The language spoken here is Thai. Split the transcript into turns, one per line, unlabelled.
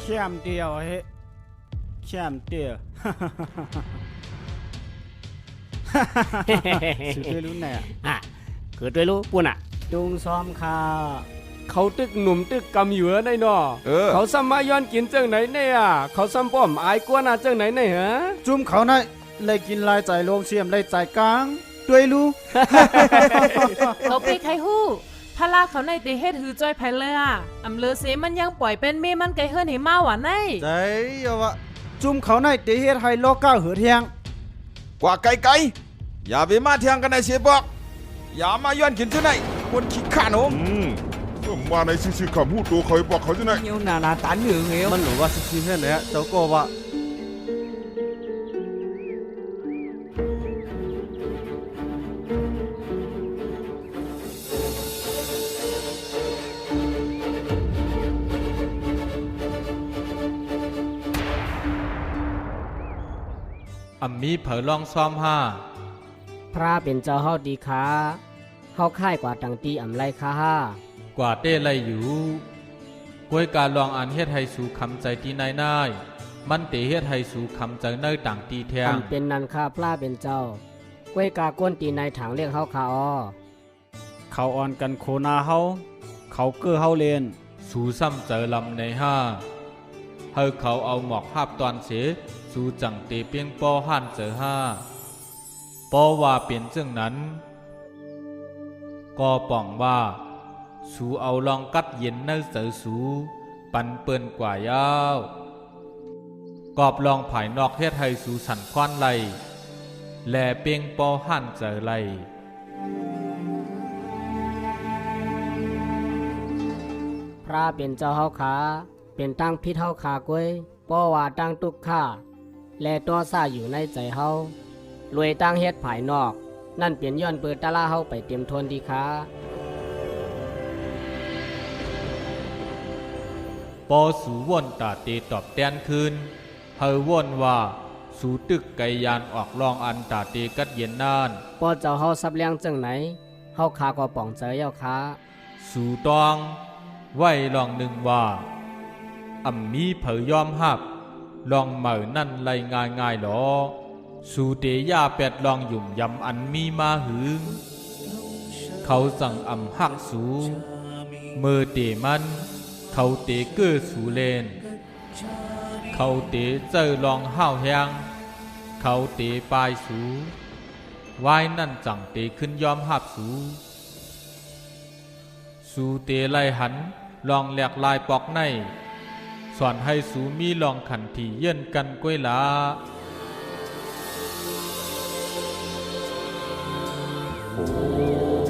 เข้มเดียวเฮ้เข้มเดียวสุดด้วยรู้ไหน
อ่ะเกิดด้วยรู้ปุ่นอ่ะ
จุงซ้อมค่ะ
เขาตึกหนุ่มตึกกำเหยือได้นอเขาซ้ำมาย้อนกินจังไหนเนี่ยเขาซ้ำป้อมอายกว่าน่ะจังไหนเนี่ยฮะ
จุ่มเขาน่ะเลยกินลายใจลงเสียมเลยใจกลางด้วยรู้
เขาไปใครฮู้พลาเขาในตีเฮ็ดหือจ้อยไผเลยอ่ะอำเลอเสมันยังปล่อยเป็นเมมันไกเฮิรนให้มาหวานใน
ใจอย่าวะจุ่มเขาในตีเฮ็ดให้โลกก้าวเหือเทียง
กว่าไกลอย่าไปมาเทียงกันในเสียบอกอย่ามาย้อนกินที่ไหนคนขี้ข้าหนู
ก็มาในซื่อๆคำพูดตัวเขาบอกเขาที่ไหน
nhiềuนาtán hưởng hiểu
มันหนูว่าซื่อๆแค่ไหนเจ้าก็ว่า
มีเผอลองซ้อมห้า
พระเป็นเจ้าเฮาดีขาเฮาค่ายกว่าตังตีอำไรค่าก
ว่าเต้ไลอยู่กวยการลองอันเฮ็ดให้สู่คำใจตีนายนายมันเตเฮ็ดให้สู่คำใจเนยต่างตีแทง
เป็นนันค่าพระเป็นเจ้าก้วยกาก้นตีในถังเรียกเฮาคาอ้อ
เขาอ่อนกันโคนาเฮาเขาเกื้อเฮาเลน
สู่ซ้ำเจอลำในห้าเฮาเขาเอาหมอกภาพตอนเสสู่จังเตเปียงปอหันเจอห้าปอว่าเป็นเจ้งนั้นก็ป่องว่าสู่เอาลองกัดเย็นเนอเจอสู่ปันเปิ้นกว่ายาวกอบลองภายนอกเฮ็ดให้สู่สันควันไหลแลเปียงปอหันเจอไหล
พระเป็นเจ้าเฮาขาเป็นตั้งพิษเฮาขากวยป้อว่าตั้งตุกข้าและตัวซาอยู่ในใจเฮารวยตั้งเฮ็ดภายนอกนั่นเปลี่ยนย้อนเปิดตาลาเฮาไปเต็มทนดีขา
ปอสูว่นตาเตตอบแตนคืนเฮาว่นว่าสูตึกไกยานออกลองอันตาเตกัดเย็นนาน
ปอเจ้าเฮาซับเลี้ยงจังไหนเฮาขาก็ป่องเจอเย้าขา
สูตองไว้ลองหนึ่งว่ามีเผยยอมหับลองเหมือนั่นไรง่ายหรอสูเตย่าเป็ดลองหยุ่มยำอันมีมาหือเขาสั่งหักสูมือเตมันเขาเตเกื้อสูเลนเขาเตเจอลองห้าวแหงเขาเตปลายสูวายนั่นจังเตขึ้นยอมหับสูเตไลหันลองแหลกลายปอกในสอนให้สูมีลองขันที่เยื่นกันก้วยละ
โอ้